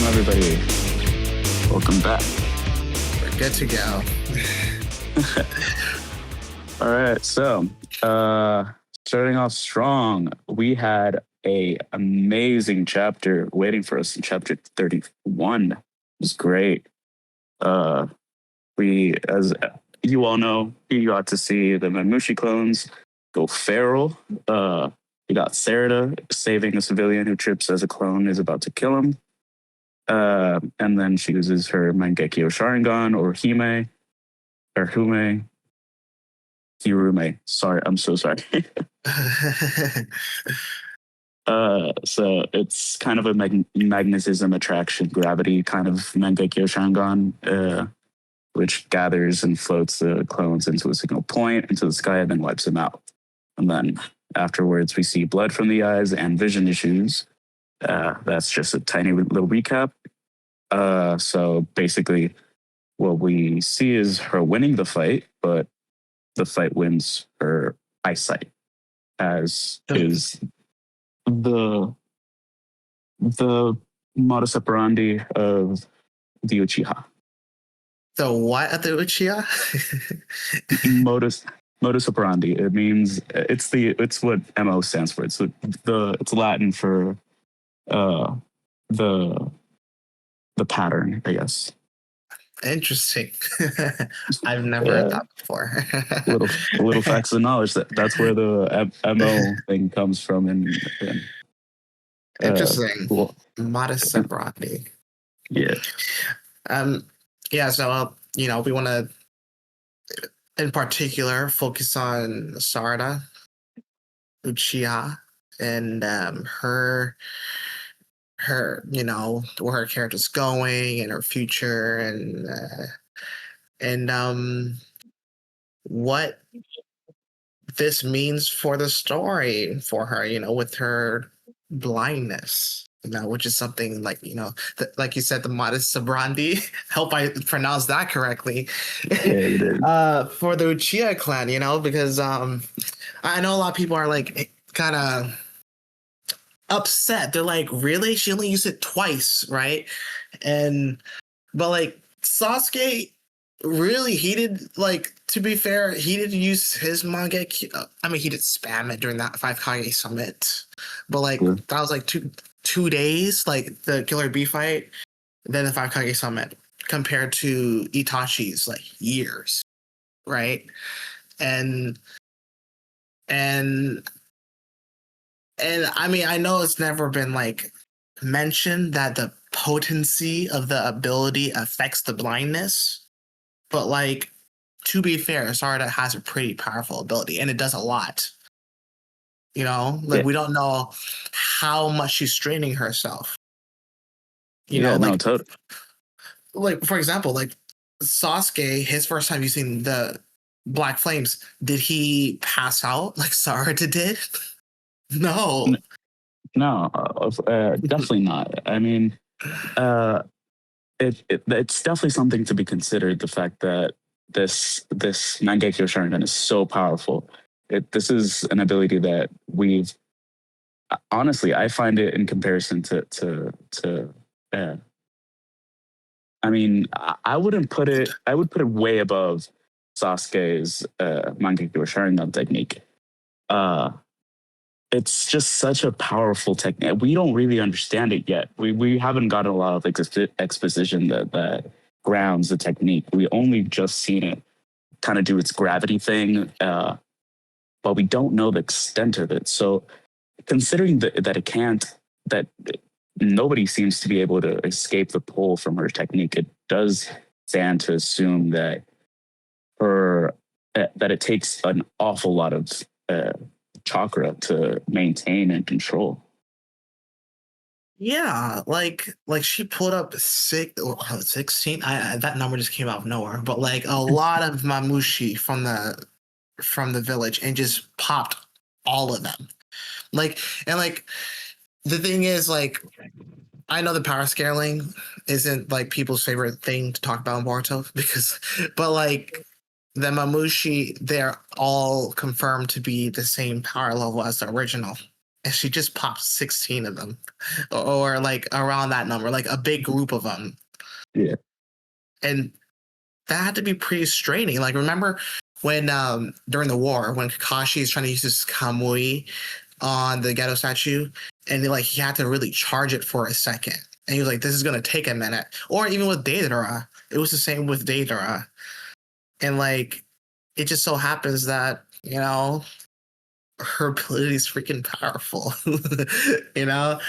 Welcome, everybody. Welcome back. We're good to go. All right, so starting off strong, we had a amazing chapter waiting for us in chapter 31. It was great. We, as you all know, you got to see the Mamushi clones go feral. We got Sarada saving a civilian who trips as a clone is about to kill him. And then she uses her Mangekyō Sharingan or Hime or Hume. Hirume. Sorry, I'm so sorry. So it's kind of a magnetism attraction gravity kind of Mangekyō Sharingan, which gathers and floats the clones into a single point into the sky and then wipes them out. And then afterwards, we see blood from the eyes and vision issues. That's just a tiny little recap. So basically, what we see is her winning the fight, but the fight wins her eyesight, as is the modus operandi of the Uchiha. The what at the Uchiha? Modus operandi. It means it's what MO stands for. It's Latin for the pattern, I guess. Interesting. I've never heard that before. little facts of knowledge that's where the MO thing comes from. Interesting. Modus operandi. Yeah. Yeah. So we want to, in particular, focus on Sarada, Uchiha, and her where her character's going and her future and what this means for the story for her, with her blindness, which is something like, like you said, the modus operandi. Hope I pronounced that correctly. Yeah, you did. For the Uchiha clan, because I know a lot of people are like kind of upset. They're like, really? She only used it twice, right? But like Sasuke, really, to be fair, he did use his Mangekyō. I mean, he did spam it during that 5 Kage summit, but that was like two days, like the Killer Bee fight, then the 5 Kage summit, compared to Itachi's like years, right? And I mean, I know it's never been like mentioned that the potency of the ability affects the blindness, but like, to be fair, Sarada has a pretty powerful ability and it does a lot. We don't know how much she's straining herself. Totally. Like, for example, like Sasuke, his first time using the Black Flames, did he pass out like Sarada did? No, definitely not. I mean, it's definitely something to be considered. The fact that this Mangekyō Sharingan is so powerful. This is an ability that we've honestly, I find it in comparison to. I mean, I wouldn't put it. I would put it way above Sasuke's Mangekyō Sharingan technique. It's just such a powerful technique. We don't really understand it yet. We haven't gotten a lot of exposition that grounds the technique. We only just seen it kind of do its gravity thing, but we don't know the extent of it. So considering that nobody seems to be able to escape the pull from her technique, it does stand to assume that that it takes an awful lot of chakra to maintain and control. Yeah, like she pulled up 16. That number just came out of nowhere, but like a lot of Mamushi from the village and just popped all of them. The thing is, like, I know the power scaling isn't like people's favorite thing to talk about in Boruto but like the Mamushi, they're all confirmed to be the same power level as the original. and she just popped 16 of them, or like around that number, like a big group of them. Yeah. And that had to be pretty straining. Like, remember when during the war, when Kakashi is trying to use his Kamui on the Ghetto statue, and like he had to really charge it for a second. And he was like, this is gonna take a minute. Or even with Deidara, it was the same with Deidara. And like it just so happens that, you know, her ability is freaking powerful. You know?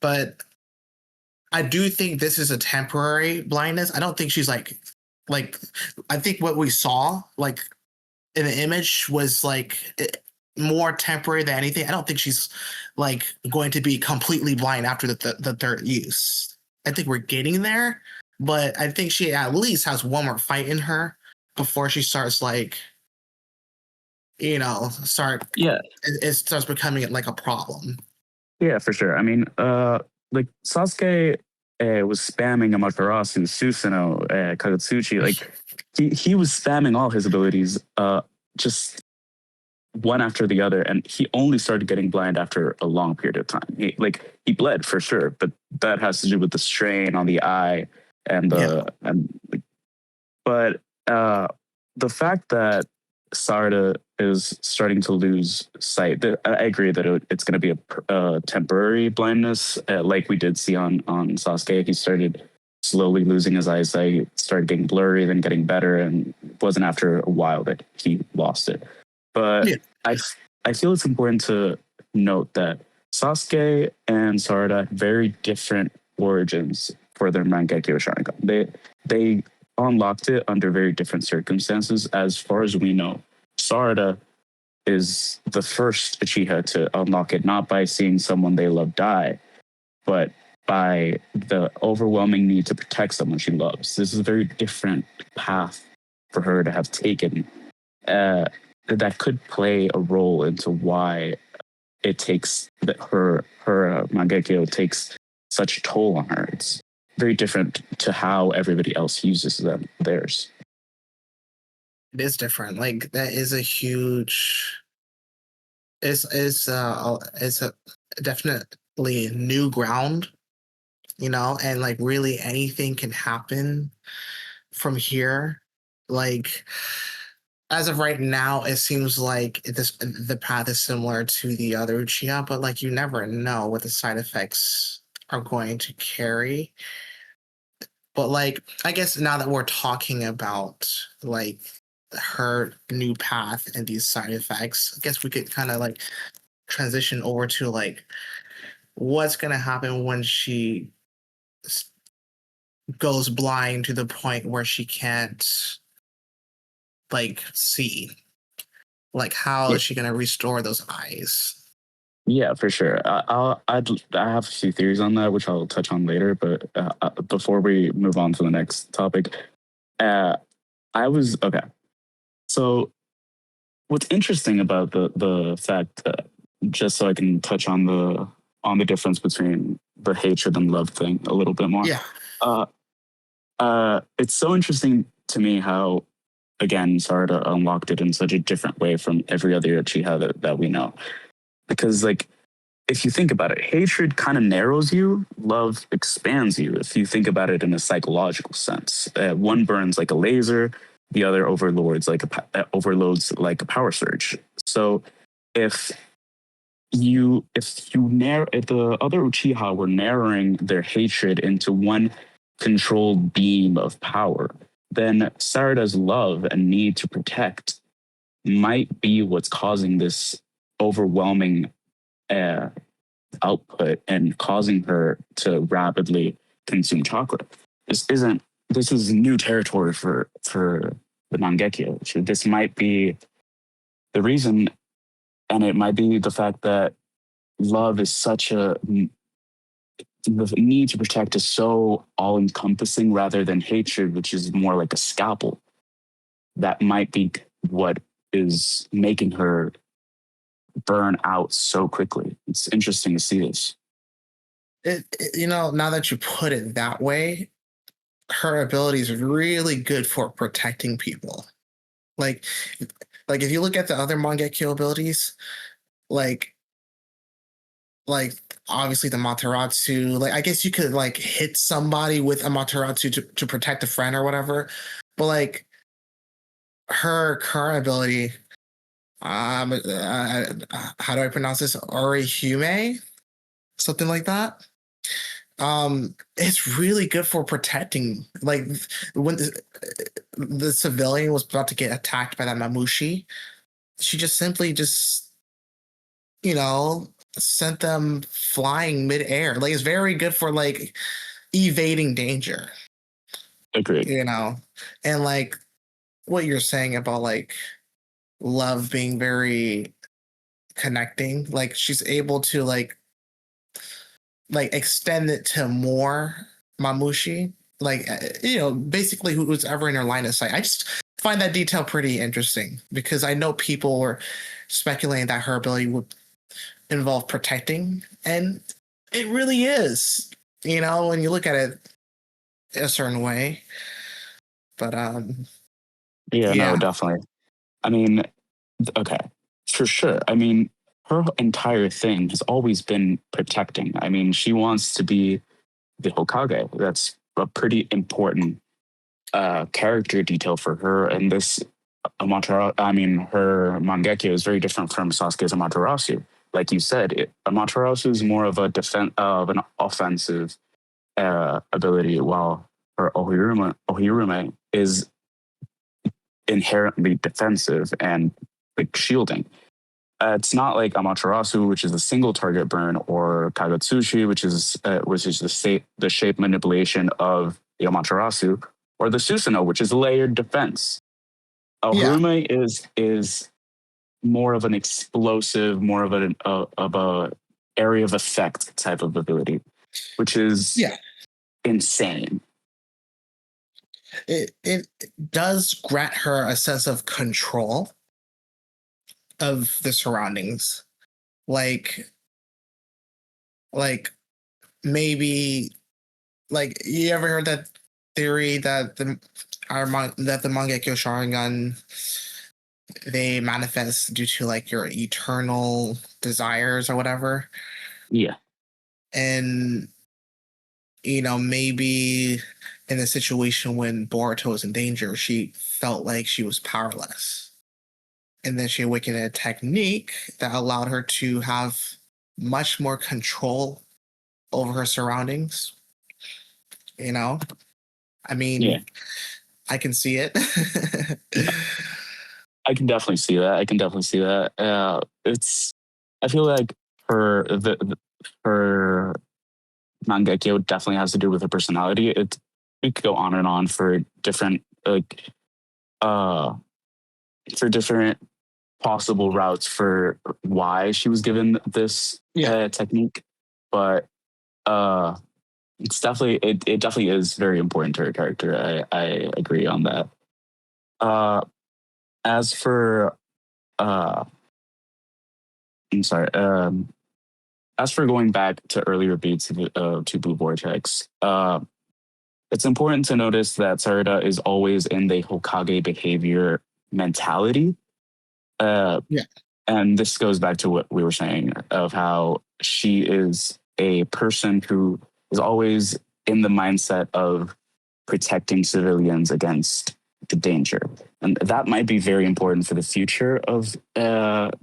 But I do think this is a temporary blindness. I don't think she's like I think what we saw like in the image was like more temporary than anything. I don't think she's like going to be completely blind after the third use. I think we're getting there, but I think she at least has one more fight in her before she starts like, you know, Yeah. it starts becoming like a problem. Yeah, for sure. I mean, like Sasuke was spamming Amaterasu, Susanoo, Kagutsuchi. Like he was spamming all his abilities, just one after the other, and he only started getting blind after a long period of time. He bled for sure, but that has to do with the strain on the eye and but the fact that Sarada is starting to lose sight, I agree that it's going to be a temporary blindness, like we did see on Sasuke. He started slowly losing his eyesight, started getting blurry, then getting better, and it wasn't after a while that he lost it. But Yeah. I feel it's important to note that Sasuke and Sarada have very different origins for their Mangekyō Sharingan. They unlocked it under very different circumstances. As far as we know, Sarada is the first Uchiha to unlock it, not by seeing someone they love die, but by the overwhelming need to protect someone she loves. This is a very different path for her to have taken. That could play a role into why it takes that her Mangekyō takes such a toll on her. It's very different to how everybody else uses theirs. It is different. Like that is a huge. It's a definitely new ground, you know, and like really anything can happen from here. Like as of right now, it seems like the path is similar to the other Uchiha, but like you never know what the side effects are going to carry. But like I guess now that we're talking about like her new path and these side effects, I guess we could kind of like transition over to like what's gonna happen when she goes blind to the point where she can't like see. Like how Yeah, is she gonna restore those eyes? yeah, for sure. I have a few theories on that, which I'll touch on later. But before we move on to the next topic, I was okay. So what's interesting about the fact that, just so I can touch on the difference between the hatred and love thing a little bit more. Yeah. It's so interesting to me how, again, Sarada unlocked it in such a different way from every other Uchiha that we know. Because, like, if you think about it, hatred kind of narrows you, love expands you. If you think about it in a psychological sense, one burns like a laser, the other overloads like a power surge. So if if the other Uchiha were narrowing their hatred into one controlled beam of power, then Sarada's love and need to protect might be what's causing this overwhelming output and causing her to rapidly consume chocolate. This is new territory for the Mangekyō. This might be the reason, and it might be the fact that love is such the need to protect is so all encompassing rather than hatred, which is more like a scalpel. That might be what is making her burn out so quickly. It's interesting to see this. You know, now that you put it that way, her ability is really good for protecting people. Like Like if you look at the other Mangekyō abilities, like like obviously the Materatsu, like I guess you could like hit somebody with a Materatsu to protect a friend or whatever. But like her current ability, how do I pronounce this? Orihume? Something like that. It's really good for protecting. Like when the civilian was about to get attacked by that Mamushi, she just simply just, you know, sent them flying midair. Like it's very good for like evading danger, Agreed. you know. And like what you're saying about like love being very connecting, like she's able to like extend it to more Mamushi, like you know, basically who's ever in her line of sight. I just find that detail pretty interesting because I know people were speculating that her ability would involve protecting, and it really is. You know, when you look at it a certain way. But Yeah, no, yeah, definitely. I mean, okay, for sure. I mean, her entire thing has always been protecting. I mean, she wants to be the Hokage. That's a pretty important character detail for her. And this her Mangekyō is very different from Sasuke's Amaterasu. Like you said, Amaterasu is more of a defense of an offensive ability, while her Ohirume is inherently defensive and like shielding. It's not like Amaterasu, which is a single target burn, or Kagetsushi, which is the shape manipulation of the Amaterasu, or the Susanoo, which is layered defense. yeah, Ohirume is more of an explosive, more of a area of effect type of ability, which is yeah. insane. It does grant her a sense of control of the surroundings, like like maybe like you ever heard that theory that that the Mangekyo Sharingan they manifest due to like your eternal desires or whatever, Yeah, and you know maybe in a situation when Boruto was in danger, she felt like she was powerless, and then she awakened a technique that allowed her to have much more control over her surroundings. You know, I yeah. mean, I can see it. I can definitely see that. I can definitely see that. It's. I feel like her Mangekyō definitely has to do with her personality. We could go on and on for different uh for different possible routes for why she was given this Yeah, technique, but uh it definitely is very important to her character. I agree on that. Uh, as for uh, I'm sorry. As for going back to earlier beats to Blue Vortex, it's important to notice that Sarada is always in the Hokage behavior mentality. Uh, yeah, and this goes back to what we were saying of how she is a person who is always in the mindset of protecting civilians against the danger. And that might be very important for the future of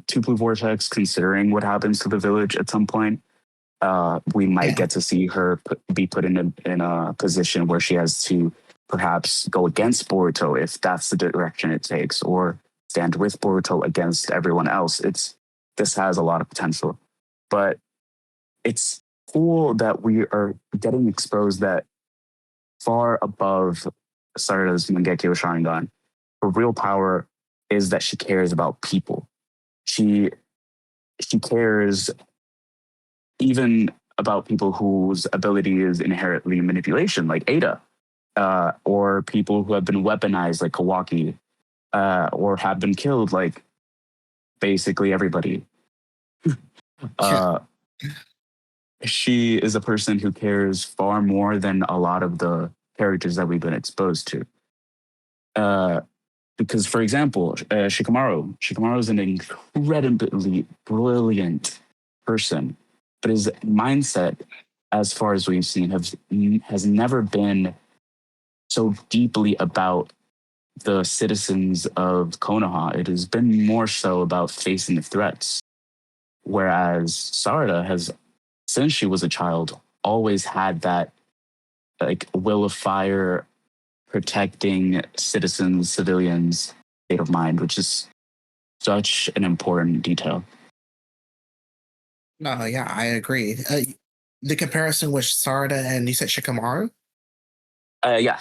Two Blue Vortex, considering what happens to the village at some point. We might yeah, get to see her be put in a position where she has to perhaps go against Boruto if that's the direction it takes, or stand with Boruto against everyone else. This has a lot of potential, but it's cool that we are getting exposed that far above Sarada's Mangekyō Sharingan, her real power is that she cares about people. She she cares even about people whose ability is inherently manipulation, like Ada, or people who have been weaponized, like Kawaki, or have been killed, like basically everybody. yeah, Uh, she is a person who cares far more than a lot of the characters that we've been exposed to. Uh, because, for example, Shikamaru is an incredibly brilliant person, but his mindset, as far as we've seen, has never been so deeply about the citizens of Konoha. It has been more so about facing the threats. Whereas Sarada has, since she was a child, always had that like will of fire, protecting citizens, civilians state of mind, which is such an important detail. No, yeah, I agree. The comparison with Sarada and you said Shikamaru? Yeah,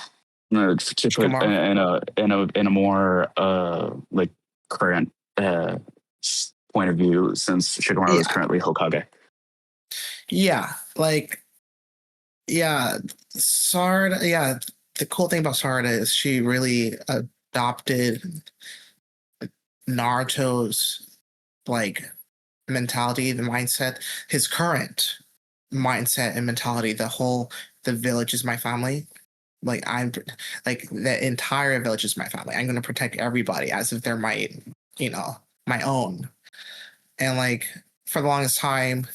no, to put Shikamaru? in a more like current point of view, since Shikamaru is Yeah, currently Hokage. yeah, like yeah, Sarada. Yeah, the cool thing about Sarada is she really adopted Naruto's like mentality, the mindset, his current mindset and mentality. The village is my family. Like I'm, like the entire village is my family. I'm gonna protect everybody as if they're my, my own. And like for the longest time,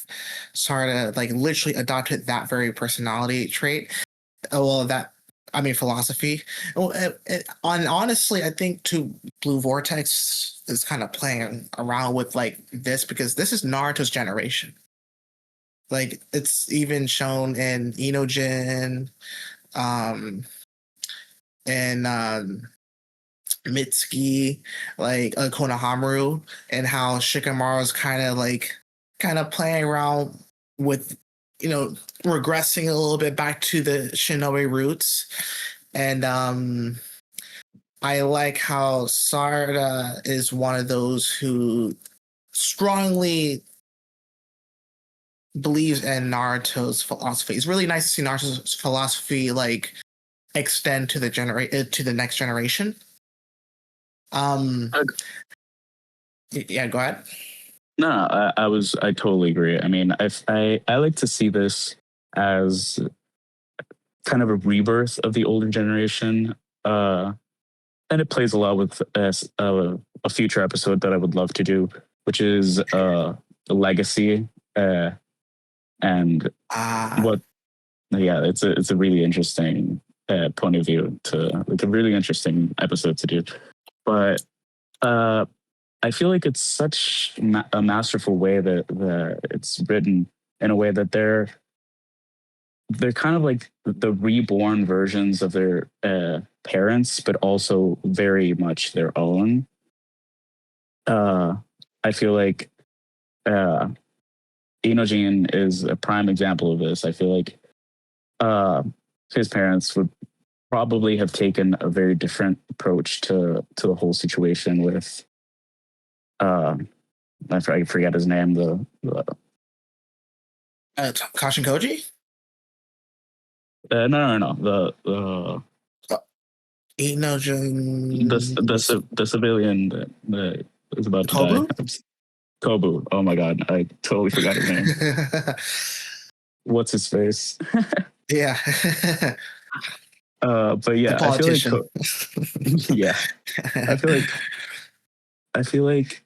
Sarda like literally adopted that very personality trait. Well, that I mean philosophy. Well, honestly, I think too, Blue Vortex is kind of playing around with like this because this is Naruto's generation. Like it's even shown in Enojin, um, and Mitsuki, like Konohamaru, and how Shikamaru's kind of playing around with, regressing a little bit back to the shinobi roots. And I like how Sarada is one of those who strongly believes in Naruto's philosophy. It's really nice to see Naruto's philosophy like extend to to the next generation. Um, yeah, go ahead. No, I totally agree. I mean, I like to see this as kind of a rebirth of the older generation, and it plays a lot with a future episode that I would love to do, which is the legacy, and what. Yeah, it's a really interesting point of view to like a really interesting episode to do, but. I feel like it's such a masterful way that it's written in a way that they're kind of like the reborn versions of their parents, but also very much their own. I feel like uh, Inojin is a prime example of this. I feel like his parents would probably have taken a very different approach to the whole situation with I forget his name. The Kashin Koji? No. The civilian that is about to die. Kobu? Kobu. Oh my god, I totally forgot his name. What's his face? Yeah. But yeah, the politician. Yeah, I feel like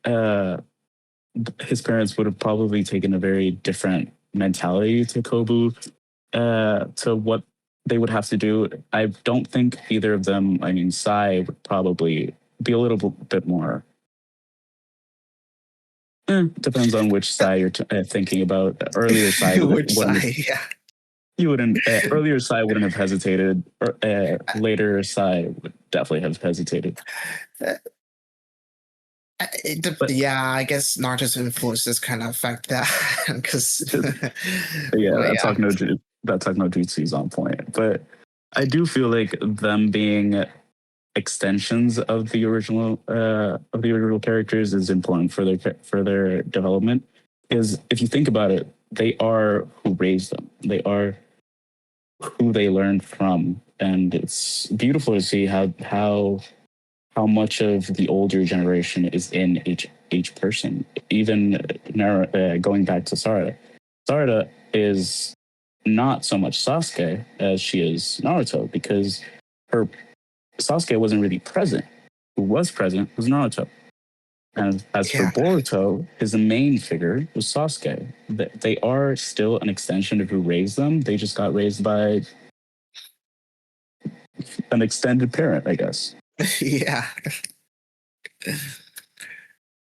his parents would have probably taken a very different mentality to Kobu, to what they would have to do. I don't think either of them, I mean, Sai would probably be a little bit more. Depends on which Sai you're thinking about. Earlier Sai earlier Sai wouldn't have hesitated. Later Sai would definitely have hesitated. Yeah, I guess Naruto's influences kind of affect that because Talk no jutsu is on point. But I do feel like them being extensions of the original characters is important for their development. Is if you think about it, they are who raised them. They are who they learned from, and it's beautiful to see how much of the older generation is in each person. Even going back to Sarada, Sarada is not so much Sasuke as she is Naruto because her Sasuke wasn't really present who was present was Naruto. And as for Yeah. Boruto, his main figure was Sasuke. They are still an extension of who raised them. They just got raised by an extended parent, I guess. Yeah.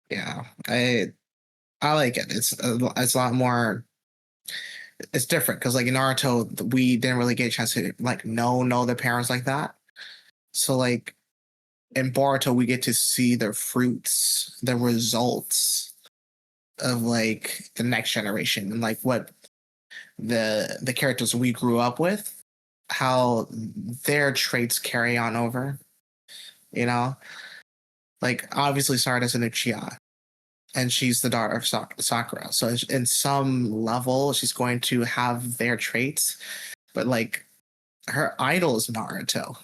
Yeah. I like it. It's a lot more. It's different because like in Naruto, we didn't really get a chance to like know their parents like that. So like in Boruto, we get to see the fruits, the results of like the next generation and like what the characters we grew up with, how their traits carry on over. You know, like obviously Sarada's an Uchiha, and she's the daughter of Sakura. So in some level, she's going to have their traits, but like her idol is Naruto,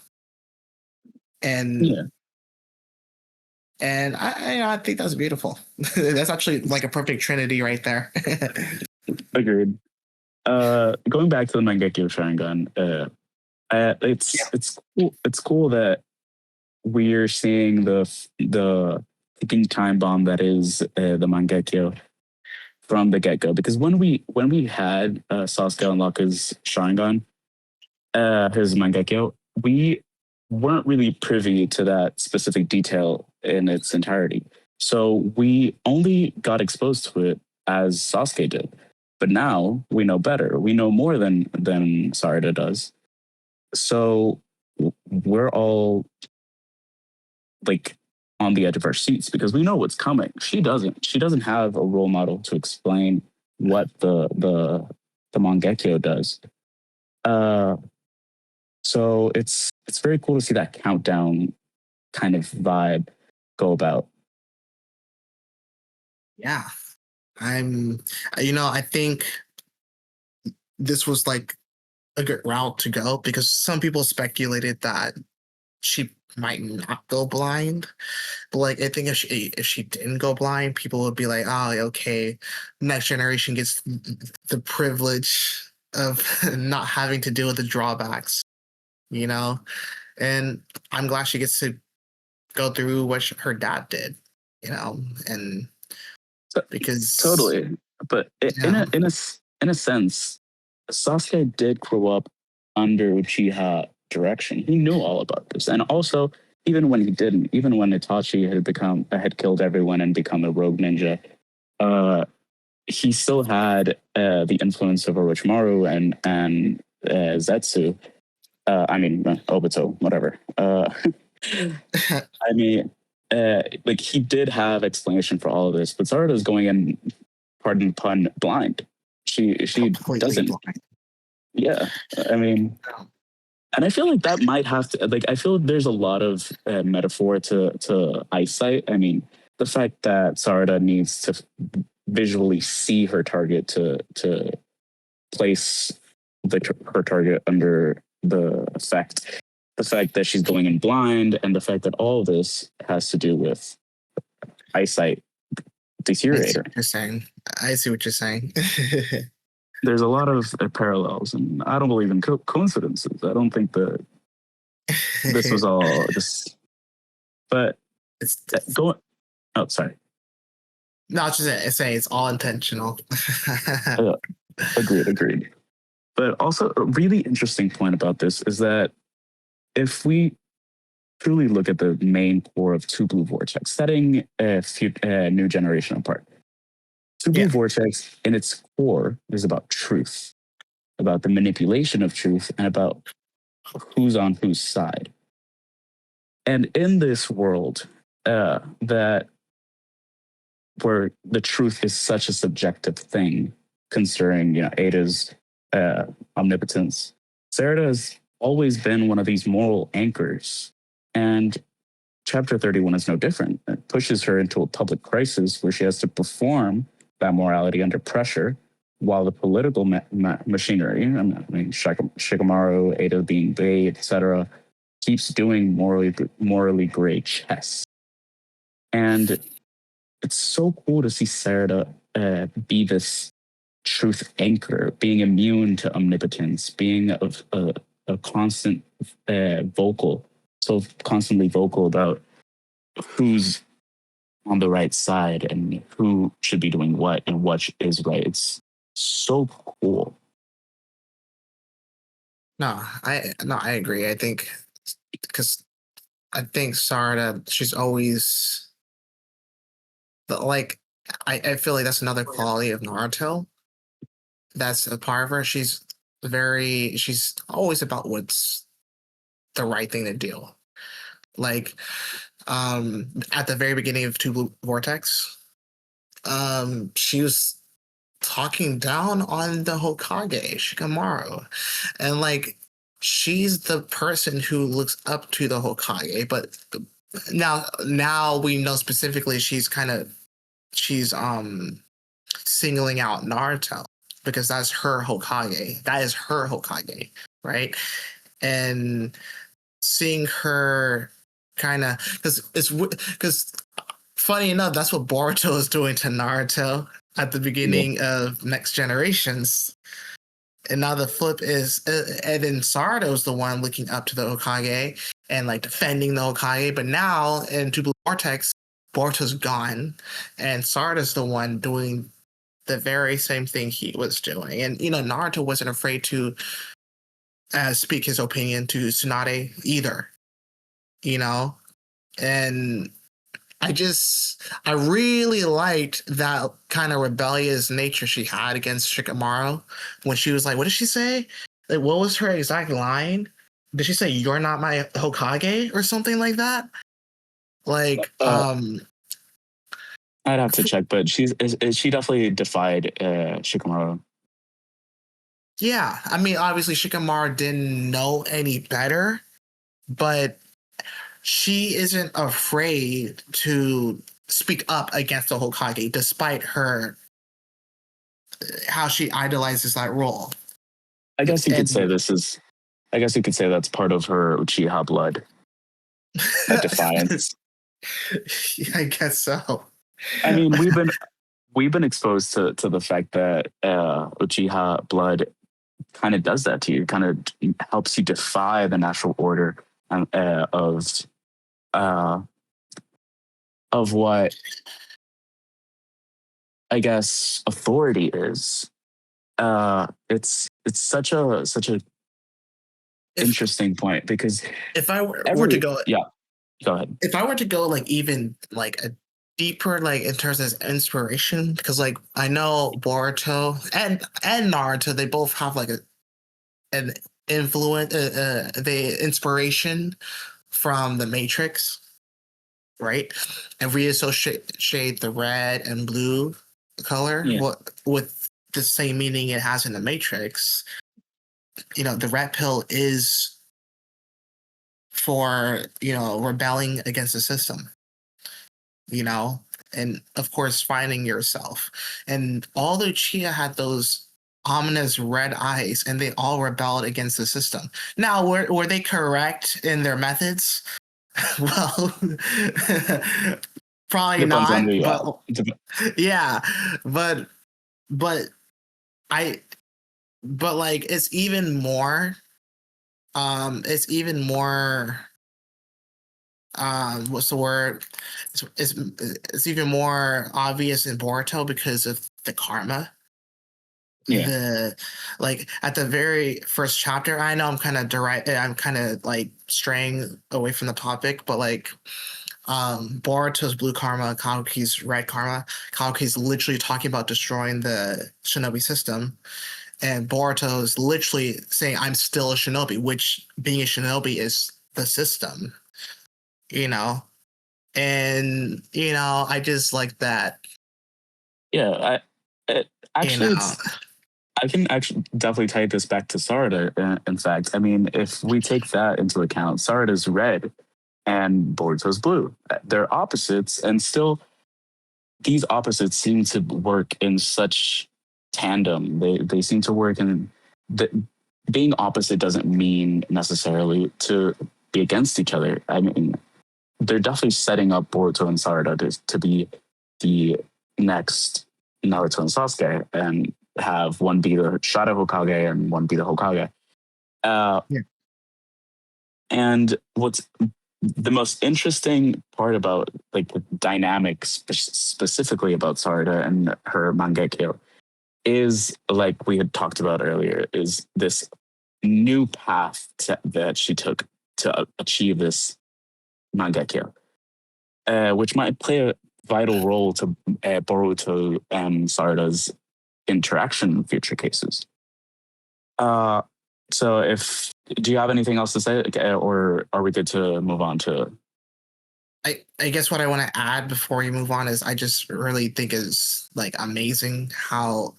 and Yeah, I think that's beautiful. That's actually like a perfect trinity right there. agreed. Going back to the Mangekyō Sharingan, it's cool. It's cool that we're seeing the ticking time bomb that is the Mangekyō from the get go. Because when we had Sasuke unlock his Sharingan, his Mangekyō, we weren't really privy to that specific detail in its entirety. So we only got exposed to it as Sasuke did. But now we know better. We know more than Sarada does. So we're all like on the edge of our seats because we know what's coming. She doesn't. She doesn't have a role model to explain what the Mangekyō does. Uh, so it's very cool to see that countdown kind of vibe go about. Yeah, I think this was like a good route to go because some people speculated that she might not go blind. But like I think if she didn't go blind, people would be like, oh, okay, next generation gets the privilege of not having to deal with the drawbacks, you know? And I'm glad she gets to go through what her dad did, and because Totally, but yeah, in a sense, Sasuke did grow up under Uchiha direction. He knew all about this, and also even when he didn't, even when Itachi had killed everyone and become a rogue ninja, uh, he still had the influence of Orochimaru and Zetsu. I mean Obito, whatever. I mean, like he did have explanation for all of this, but Sarada's going in, pardon the pun, blind. She completely doesn't. blind. Yeah, I mean, and I feel like that might have to. Like, I feel there's a lot of metaphor to eyesight. I mean, the fact that Sarada needs to visually see her target to place her target under the effect. The fact that she's going in blind, and the fact that all this has to do with eyesight I see deteriorating. what you're saying. I see what you're saying. There's a lot of parallels, and I don't believe in coincidences. I don't think that this was all just. But it's going. Oh, sorry. no, it's just saying it's all intentional. Uh, agreed. But also, a really interesting point about this is that if we truly look at the main core of Two Blue Vortex, setting a new generation apart, Two Blue Vortex in its core is about truth, about the manipulation of truth, and about who's on whose side. And in this world, that where the truth is such a subjective thing, concerning Ada's omnipotence, Sarada has always been one of these moral anchors, and Chapter 31 is no different. It pushes her into a public crisis where she has to perform that morality under pressure, while the political machinery, I mean, Shikamaru, Ada being bait, etc., keeps doing morally gray chess. And it's so cool to see Sarada be this truth anchor, being immune to omnipotence, being a constant vocal, so constantly vocal about who's on the right side and who should be doing what and what is right. It's so cool. I agree. I think because I think Sarada, she's always like I feel like that's another quality of Naruto. That's a part of her. She's always about what's the right thing to do. Like at the very beginning of Two Blue Vortex, she was talking down on the Hokage, Shikamaru. And like she's the person who looks up to the Hokage, but now we know specifically she's singling out Naruto because that's her Hokage. That is her Hokage, right? And seeing her kind of because funny enough, that's what Boruto is doing to Naruto at the beginning of Next Generations. And now the flip is, and then Sarada was the one looking up to the Hokage and like defending the Hokage. But now in Two Blue Vortex, Boruto's gone, and Sarada's the one doing the very same thing he was doing. And Naruto wasn't afraid to speak his opinion to Tsunade either. And I really liked that kind of rebellious nature she had against Shikamaru when she was like, what did she say? Like, what was her exact line? Did she say, "You're not my Hokage" or something like that? Like, I'd have to check, but she definitely defied Shikamaru. Yeah, I mean, obviously Shikamaru didn't know any better, but she isn't afraid to speak up against the Hokage, despite how she idolizes that role. I guess you could say that's part of her Uchiha blood. That defiance. I guess so. I mean, we've been exposed to the fact that Uchiha blood kind of does that to you. Kind of helps you defy the natural order of what I guess authority is. It's such a interesting point because if I were to go, go ahead. If I were to go like even like a deeper like in terms of inspiration, because like I know Boruto and Naruto, they both have like an influence, the inspiration from the Matrix, right? And we associate the red and blue color with the same meaning it has in the Matrix. The red pill is for rebelling against the system, and of course finding yourself. And all the Uchiha had those ominous red eyes, and they all rebelled against the system. Now, were they correct in their methods? Well, probably not. Yeah, but like it's even more. What's the word? It's even more obvious in Boruto because of the karma. Yeah. Like at the very first chapter, I know I'm kind of like straying away from the topic, but like Boruto's blue karma, Kaoki's red karma. Kaoki's literally talking about destroying the shinobi system. And Boruto is literally saying, "I'm still a shinobi," which being a shinobi is the system, And I just like that. Yeah, I can actually definitely tie this back to Sarada. In fact, I mean, if we take that into account, Sarada's red and Boruto's blue. They're opposites, and still, these opposites seem to work in such tandem. They seem to work in being opposite doesn't mean necessarily to be against each other. I mean, they're definitely setting up Boruto and Sarada to be the next Naruto and Sasuke, and have one be the Shadow Hokage and one be the Hokage. And what's the most interesting part about like the dynamics specifically about Sarada and her Mangekyō is like we had talked about earlier, is this new path that she took to achieve this Mangekyō, which might play a vital role to Boruto and Sarada's interaction in future cases. Uh, so, if do you have anything else to say, or are we good to move on to? I guess what I want to add before we move on is I just really think is like amazing how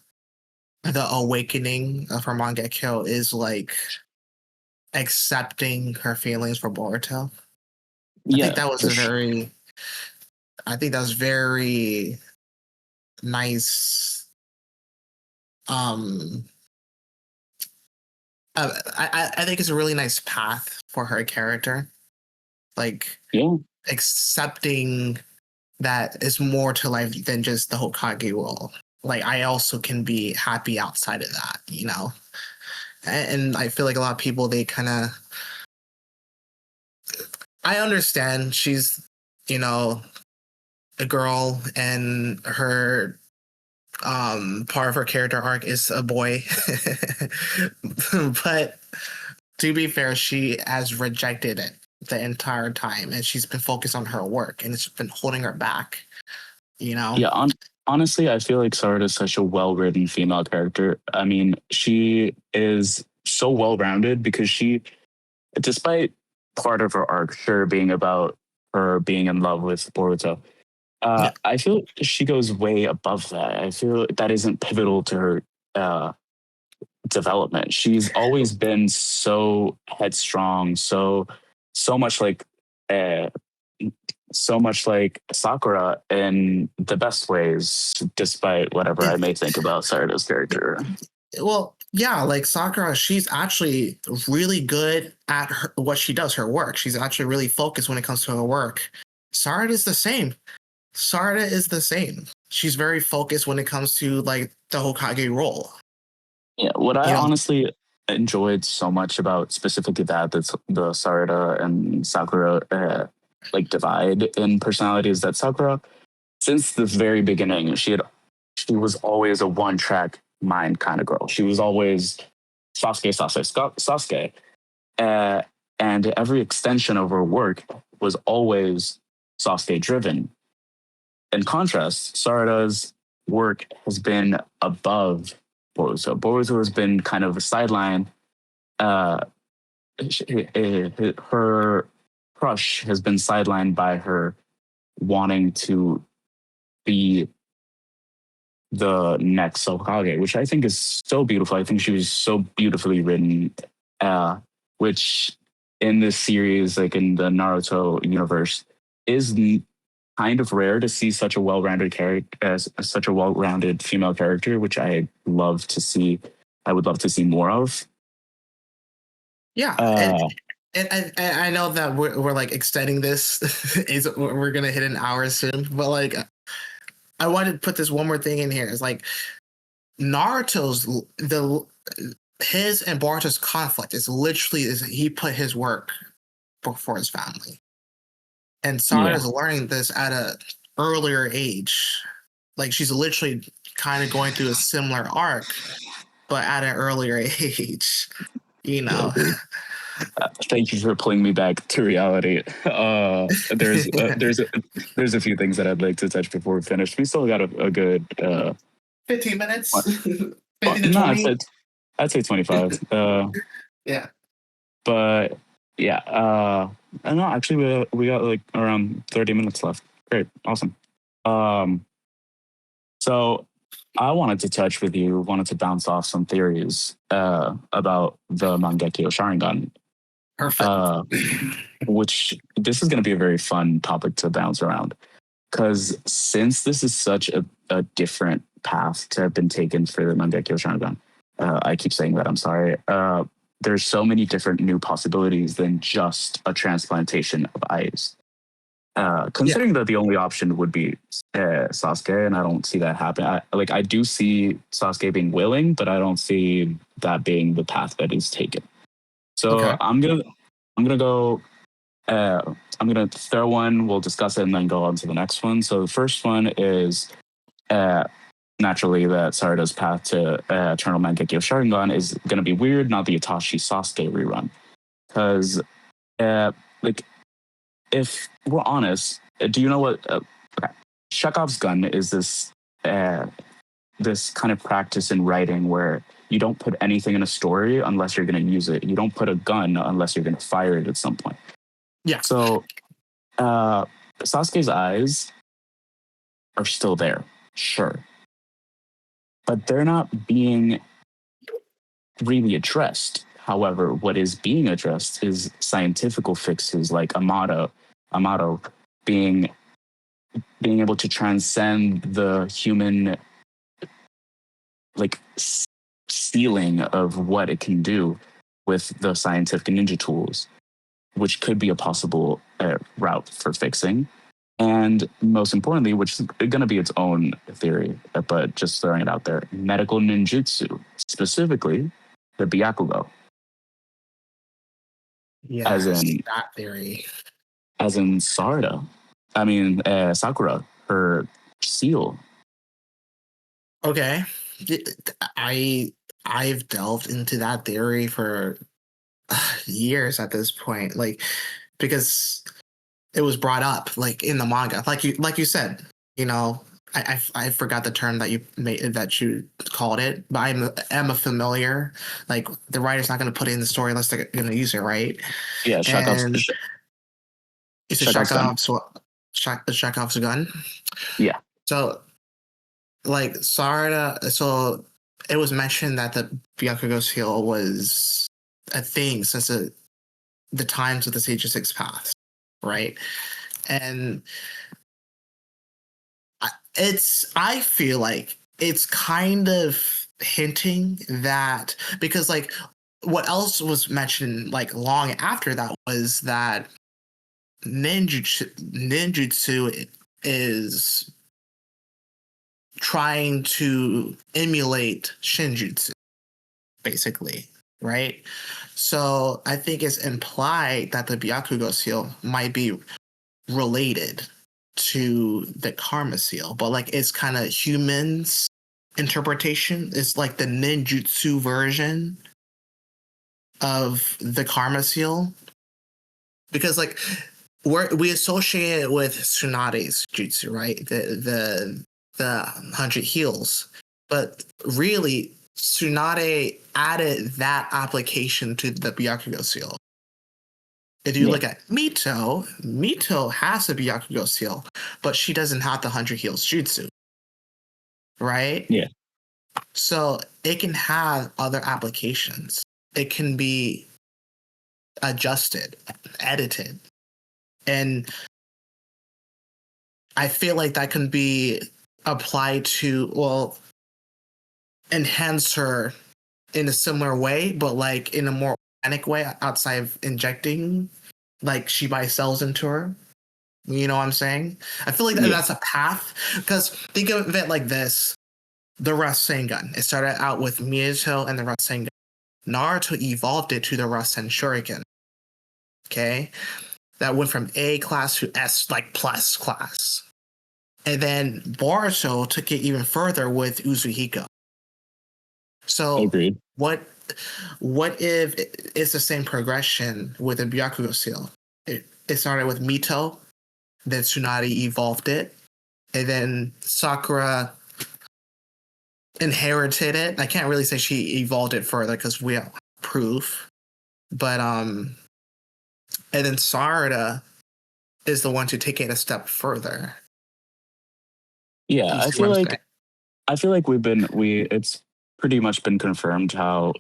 the awakening of her Mangekyō is like accepting her feelings for Boruto. I think Yeah, that was for sure. I think that was very nice. Um, I think it's a really nice path for her character. Like Yeah, accepting that is more to life than just the Hokage role. Like I also can be happy outside of that, you know. And I feel like a lot of people they kind of. I understand she's, you know, a girl and her part of her character arc is a boy. But to be fair, she has rejected it the entire time and she's been focused on her work and it's been holding her back, you know? yeah. Honestly, I feel like Sarada is such a well-written female character. I mean, she is so well-rounded because she, despite part of her arc sure being about her being in love with Boruto, Yeah. I feel she goes way above that. I feel that isn't pivotal to her uh, development. She's always been so headstrong, so much like uh, so much like Sakura in the best ways, despite whatever I It, may think about Sarada's character. well, yeah, like Sakura, she's actually really good at what she does, her work. She's actually really focused when it comes to her work. Sarada is the same. Sarada is the same. She's very focused when it comes to like the Hokage role. Yeah, what I You know, honestly enjoyed so much about specifically that's the Sarada and Sakura like divide in personality is that Sakura, since the very beginning, she was always a one track mind kind of girl. She was always Sasuke, Sasuke, Sasuke. Uh, and every extension of her work was always Sasuke driven. In contrast, Sarada's work has been above Boruto. Boruto has been kind of a sideline. Uh, her crush has been sidelined by her wanting to be the next Hokage, which I think is so beautiful. I think she was so beautifully written, which in this series, like in the Naruto universe, is kind of rare to see such a well-rounded character as such a well-rounded female character, which I love to see. I would love to see more of. yeah, Uh, and I know that we're like extending this. Is we're gonna hit an hour soon, but like I wanted to put this one more thing in here. It's like Naruto's the his and Boruto's conflict is literally is he put his work before his family, and Sarah yeah, is learning this at a earlier age. Like she's literally kind of going through a similar arc, but at an earlier age. You yeah, know. dude. Thank you for pulling me back to reality. There's a few things that I'd like to touch before we finish. We still got a good 15 minutes, what- 15 to no, 20. I'd say 25. Yeah. But yeah, I know actually we got like around 30 minutes left. Great, awesome. Um, so I wanted to bounce off some theories about the Mangekyō Sharingan, Perfect. uh, which this is going to be a very fun topic to bounce around because since this is such a different path to have been taken for the Mangekyō Sharingan, I keep saying that, I'm sorry. There's so many different new possibilities than just a transplantation of eyes. Considering that the only option would be Sasuke, and I don't see that happen. I do see Sasuke being willing, but I don't see that being the path that is taken. So Okay. I'm gonna go. I'm going to throw one, we'll discuss it, and then go on to the next one. So the first one is naturally that Sarada's path to Eternal Mangekyō Sharingan is going to be weird, not the Itachi Sasuke rerun. Because, like, if we're honest, do you know what? Okay. Chekhov's gun is this kind of practice in writing where you don't put anything in a story unless you're going to use it. You don't put a gun unless you're going to fire it at some point. Yeah. So Sasuke's eyes are still there, sure. But they're not being really addressed. However, what is being addressed is scientific fixes like Amato being able to transcend the human like ceiling of what it can do with the scientific ninja tools, which could be a possible route for fixing. And most importantly, which is going to be its own theory, but just throwing it out there, medical ninjutsu, specifically the Byakugo. Yeah, as in that theory. As in Sarada. I mean, Sakura, her seal. Okay. I've delved into that theory for years at this point, like, because it was brought up like in the manga, like you said, you know, I forgot the term that you called it, but I'm a familiar. Like, the writer's not going to put it in the story unless they're going to use it, right? Yeah, And it's a Chekhov's gun. Chekhov's gun. Yeah. So, like, Sarada, so it was mentioned that the Byakugo seal was a thing since the times of the Sage of Six Paths, right? And I feel like it's kind of hinting that, because, like, what else was mentioned like long after that was that ninjutsu is trying to emulate shinjutsu, basically, right? So I think it's implied that the Byakugo seal might be related to the karma seal, but like it's kind of humans' interpretation. It's like the ninjutsu version of the karma seal, because like we associate it with Tsunade's jutsu, right? The 100 heals, but really Tsunade added that application to the Byakugo seal. If you look at Mito has a Byakugo seal, but she doesn't have the 100 heals jutsu, right? Yeah. So it can have other applications. It can be adjusted, edited. And I feel like that can be applied to, well, enhance her in a similar way, but like in a more organic way outside of injecting like Shibai cells into her. You know what I'm saying? I feel like that's a path, because think of it like this. The Rasengan. It started out with Mito and the Rasengan. Naruto evolved it to the Rasen Shuriken. Okay? That went from A class to S, like plus class. And then Boruto took it even further with Uzuhiko. So agreed. What if it's the same progression with the Byakugo seal? It started with Mito, then Tsunade evolved it, and then Sakura inherited it. I can't really say she evolved it further because we have proof. But and then Sarada is the one to take it a step further. Yeah, I feel like it's pretty much been confirmed how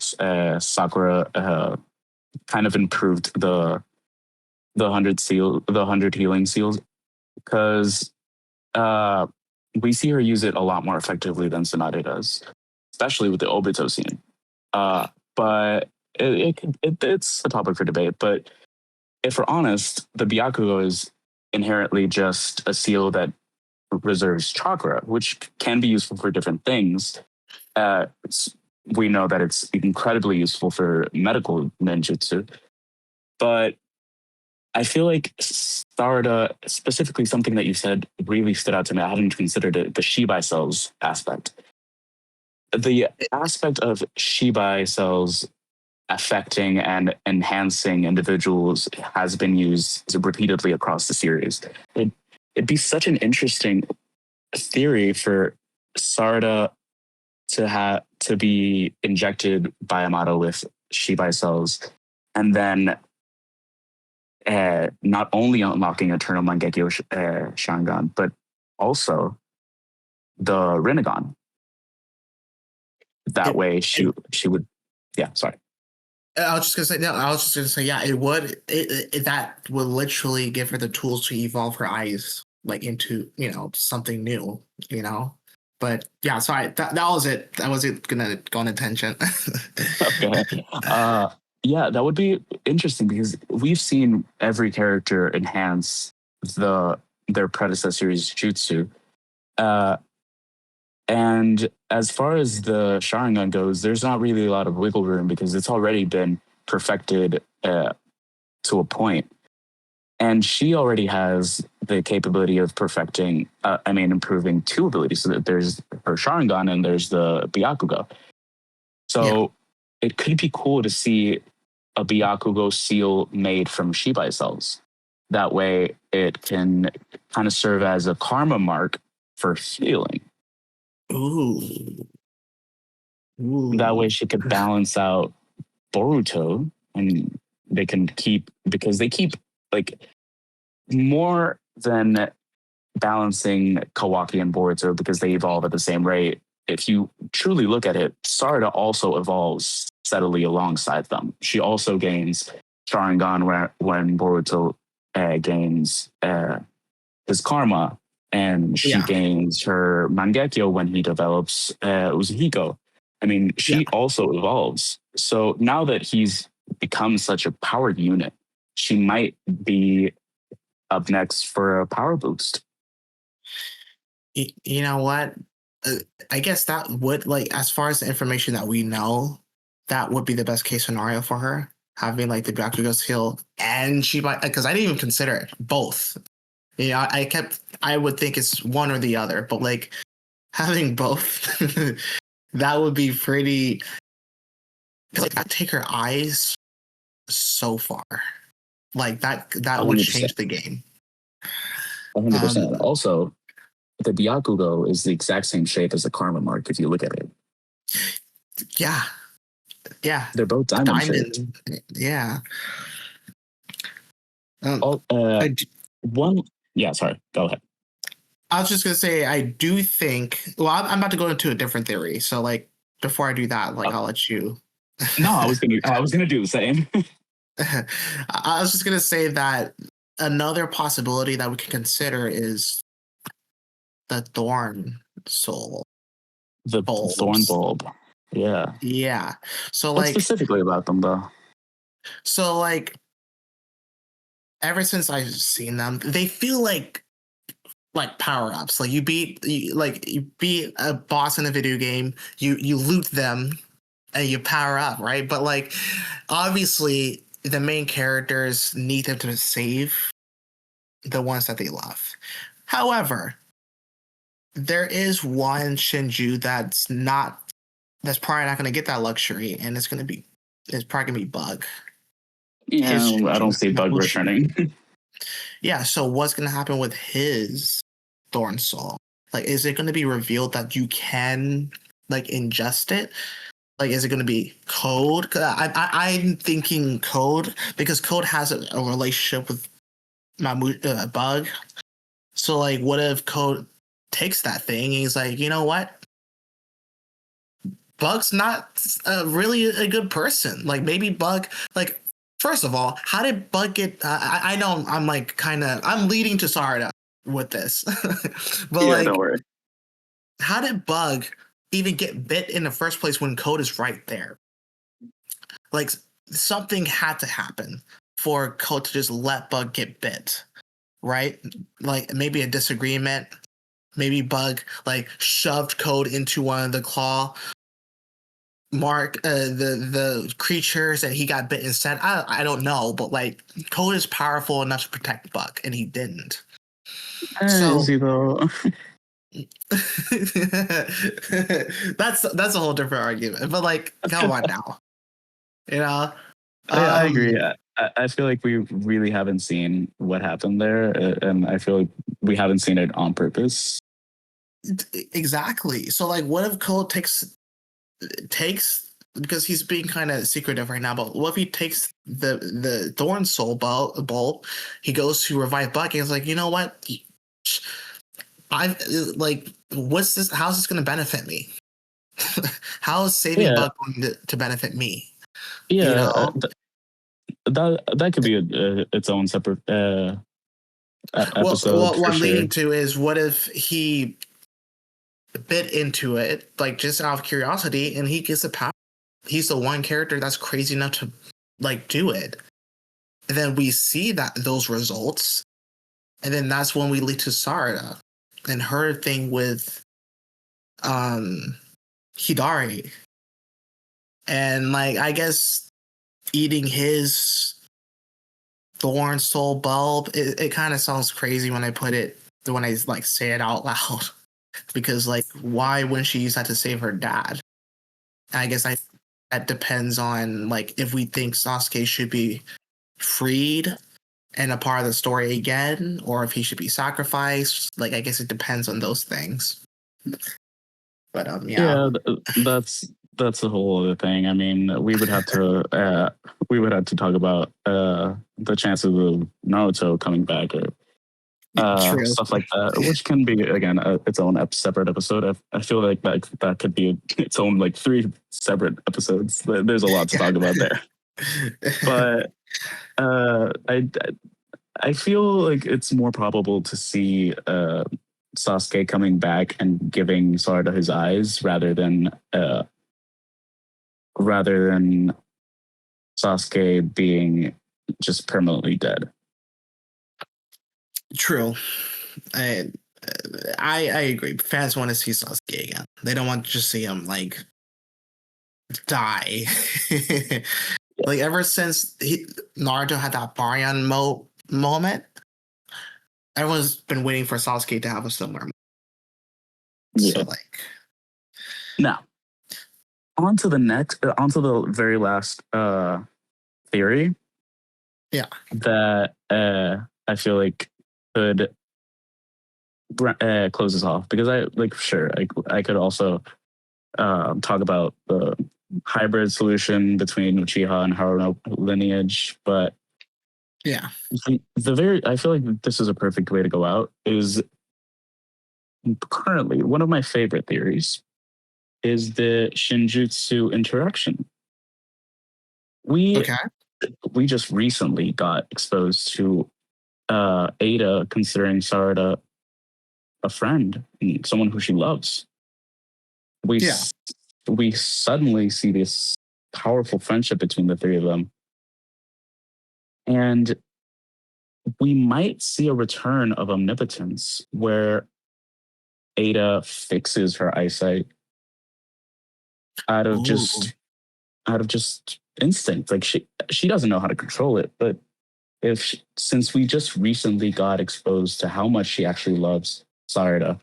Sakura kind of improved the 100 healing seals, because we see her use it a lot more effectively than Tsunade does, especially with the Obito scene. But it's a topic for debate. But if we're honest, the Byakugo is inherently just a seal that reserves chakra, which can be useful for different things. We know that it's incredibly useful for medical ninjutsu, but I feel like Sarada, specifically something that you said really stood out to me. I hadn't considered it, the Shibai cells aspect. The aspect of Shibai cells affecting and enhancing individuals has been used repeatedly across the series. It'd be such an interesting theory for Sarada to be injected by Yamato with Shibai cells, and then not only unlocking Eternal Mangekyō Sharingan, but also the Rinnegan. That way, she would. Yeah, sorry. I was just gonna say no. I was just gonna say yeah. It would. That would literally give her the tools to evolve her eyes like into something new. But yeah, sorry. That was it. That was it. Gonna go on a tangent. Okay. Yeah, that would be interesting because we've seen every character enhance their predecessor's jutsu. And as far as the Sharingan goes, there's not really a lot of wiggle room because it's already been perfected to a point. And she already has the capability of improving two abilities. So that there's her Sharingan and there's the Byakugo. So it could be cool to see a Byakugo seal made from Shibai cells. That way it can kind of serve as a karma mark for healing. Ooh. That way she could balance out Boruto, and they can keep like more than balancing Kawaki and Boruto because they evolve at the same rate. If you truly look at it, Sarada also evolves steadily alongside them. She also gains Sharingan when Boruto gains his karma, and she gains her Mangekyō when he develops Uchiha. I mean, she also evolves. So now that he's become such a powered unit, she might be up next for a power boost. You know what? I guess that would, as far as the information that we know, that would be the best case scenario for her, having like the Byakugo skill and Shibai, because I didn't even consider it both. I would think it's one or the other, but like having both, that would be pretty. Like that take her eyes so far, like that would 100%. change the game. 100%. Also, the Byakugo is the exact same shape as the karma mark if you look at it. Yeah. They're both diamond shaped. Yeah. Sorry, go ahead. I was just gonna say, I do think. Well, I'm about to go into a different theory. So, like, before I do that, I'll let you. No, I was gonna do the same. I was just gonna say that another possibility that we can consider is the thorn soul. The bulbs. thorn bulb. Yeah. Yeah. So, What specifically about them, though? So, like, ever since I've seen them, they feel like power ups. Like you beat a boss in a video game, you loot them, and you power up, right? But like, obviously, the main characters need them to save the ones that they love. However, there is one Shinju that's probably not going to get that luxury, and it's probably going to be Bug. Yeah, I don't see Bug returning. Yeah, so what's going to happen with his Thorn Soul? Like, is it going to be revealed that you can, ingest it? Like, is it going to be Code? I'm thinking Code, because Code has a relationship with Bug. So, what if Code takes that thing and he's like, you know what? Bug's not really a good person. Like, maybe Bug, first of all, how did Bug get? I know I'm I'm leading to Sarada with this, but yeah, don't worry. How did Bug even get bit in the first place when Code is right there? Like, something had to happen for Code to just let Bug get bit, right? Like, maybe a disagreement. Maybe Bug shoved Code into one of the claw. the creatures that he got bit instead. I don't know, but like Code is powerful enough to protect Buck, and he didn't. Is So he though? that's a whole different argument. But like, come on now, you know. I agree. I feel like we really haven't seen what happened there, and I feel like we haven't seen it on purpose. Exactly. So like, what if Code takes because he's being kind of secretive right now, but what if he takes the Thorn Soul bulb, he goes to revive Buck, and he's like, you know what? I like, what's this? How's this going to benefit me? How is saving Yeah, Buck going to benefit me? yeah. You know? That could be its own separate Well, episode what for I'm sure. leading to is, what if he bit into it, like just out of curiosity, and he gets a power? He's the one character that's crazy enough to like do it. And then we see that those results, and then that's when we lead to Sarada and her thing with Hidari. And like, I guess eating his Thorn Soul bulb, it kind of sounds crazy when I like say it out loud. Because like, why wouldn't she use that to save her dad? And I guess that depends on like if we think Sasuke should be freed and a part of the story again, or if he should be sacrificed. Like, I guess it depends on those things. But yeah. Yeah, that's a whole other thing. I mean, we would have to talk about the chances of Naruto coming back or True. stuff like that, which can be again its own separate episode. I feel like that could be its own like 3 separate episodes. There's a lot to talk about there, but I feel like it's more probable to see Sasuke coming back and giving Sarada his eyes rather than Sasuke being just permanently dead. True. I I agree. Fans want to see Sasuke again. They don't want to just see him like die. Like, ever since Naruto had that Baryon moment, everyone's been waiting for Sasuke to have a similar moment. Yeah. So like, Now, onto the very last theory. Yeah. That I feel like could close this off, because I could also talk about the hybrid solution between Uchiha and Haruno lineage, but yeah. I feel like this is a perfect way to go out. Is currently one of my favorite theories is the Shinjutsu interaction. Okay. We just recently got exposed to Ada considering Sarada a friend and someone who she loves. We suddenly see this powerful friendship between the 3 of them, and we might see a return of omnipotence where Ada fixes her eyesight out of just instinct. Like, she doesn't know how to control it, but since we just recently got exposed to how much she actually loves Sarada,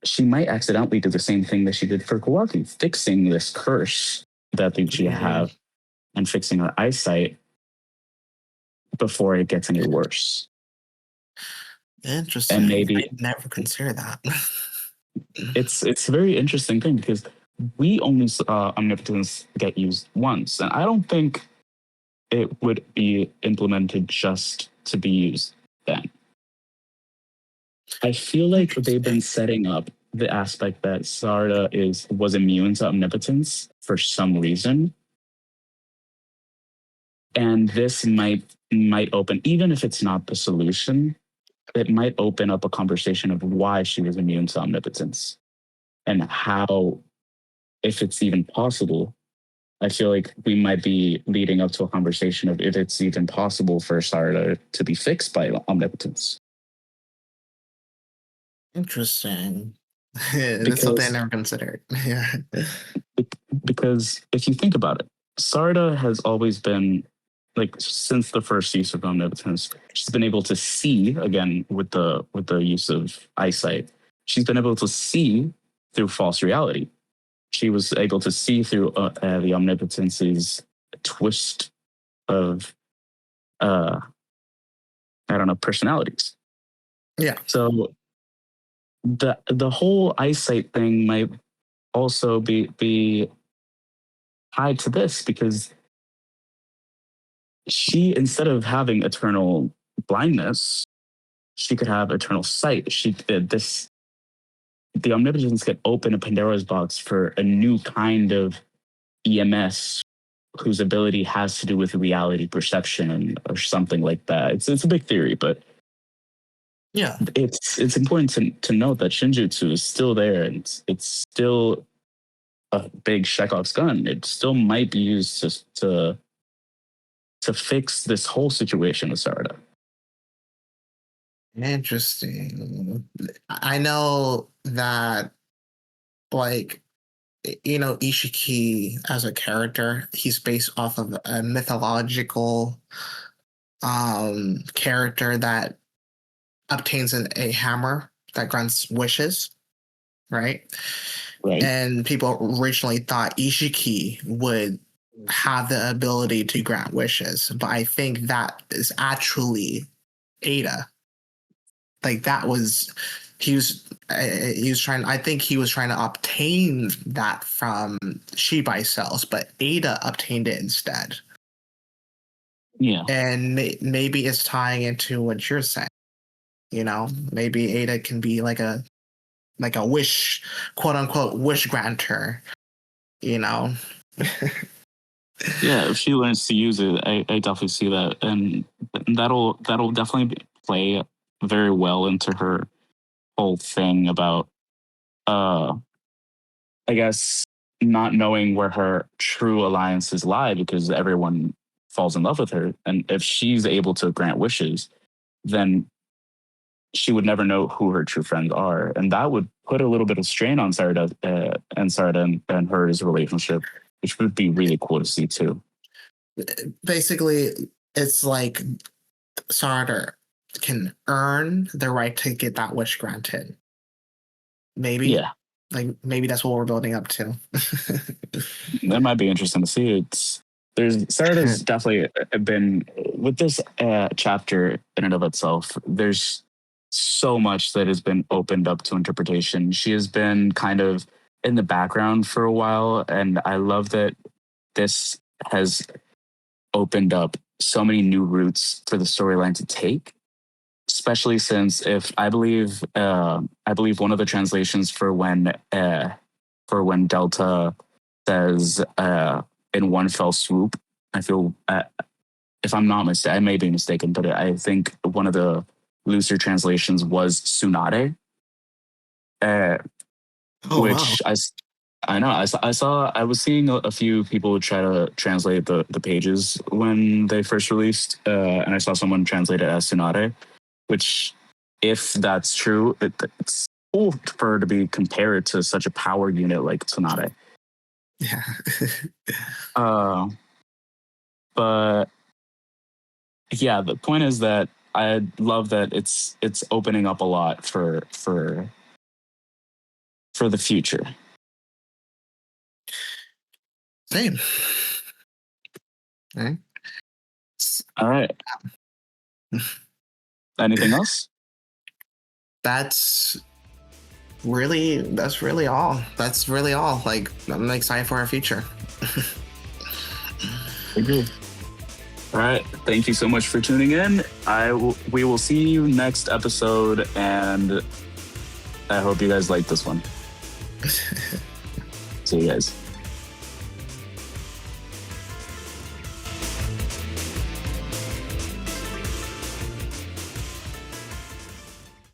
she might accidentally do the same thing that she did for Kawaki, fixing this curse that the Uchiha have and fixing her eyesight before it gets any worse. Interesting. And maybe I never consider that. it's a very interesting thing, because we only saw omnipotence get used once, and I don't think it would be implemented just to be used then. I feel like they've been setting up the aspect that Sarada was immune to omnipotence for some reason, and this might open, even if it's not the solution, it might open up a conversation of why she was immune to omnipotence and how, if it's even possible. I feel like we might be leading up to a conversation of if it's even possible for Sarada to be fixed by omnipotence. Interesting. That's something I never considered. Yeah. because if you think about it, Sarada has always been like since the first use of omnipotence, she's been able to see again with the use of eyesight. She's been able to see through false reality. She was able to see through the omnipotence's twist of I don't know, personalities. Yeah. So the whole eyesight thing might also be tied to this, because she, instead of having eternal blindness, she could have eternal sight. The omnipotence could open a Pandora's box for a new kind of EMS whose ability has to do with reality perception or something like that. It's a big theory, but yeah, it's important to note that Shinjutsu is still there, and it's still a big Chekhov's gun. It still might be used to fix this whole situation with Sarada. Interesting. I know that, like, Ishiki as a character, he's based off of a mythological character that obtains a hammer that grants wishes, right? Right. And people originally thought Ishiki would have the ability to grant wishes, but I think that is actually Ada. Like, that was he was trying. I think he was trying to obtain that from Shibai cells, but Ada obtained it instead. Yeah, and maybe it's tying into what you're saying. Maybe Ada can be like a wish, quote unquote, wish granter. Yeah, if she learns to use it, I definitely see that, and that'll definitely play very well into her whole thing about, I guess, not knowing where her true alliances lie because everyone falls in love with her, and if she's able to grant wishes, then she would never know who her true friends are, and that would put a little bit of strain on Sarada and hers relationship, which would be really cool to see too. Basically, it's like Sarada can earn the right to get that wish granted. Maybe. Yeah. Like, maybe that's what we're building up to. That might be interesting to see. Sarada's definitely been with this chapter in and of itself. There's so much that has been opened up to interpretation. She has been kind of in the background for a while, and I love that this has opened up so many new routes for the storyline to take. Especially since, if I believe one of the translations for when Delta says in one fell swoop, I feel, if I'm not mistaken, I may be mistaken, but I think one of the looser translations was Tsunade, which wow. I was seeing a few people try to translate the pages when they first released, and I saw someone translate it as Tsunade, which, if that's true, it's cool for her to be compared to such a power unit like Tsunade. Yeah. But yeah, the point is that I love that it's opening up a lot for the future. Same. Okay. All right. Anything else? That's really all. That's really all. Like, I'm excited for our future. Agree. All right. Thank you so much for tuning in. We will see you next episode, and I hope you guys like this one. See you guys.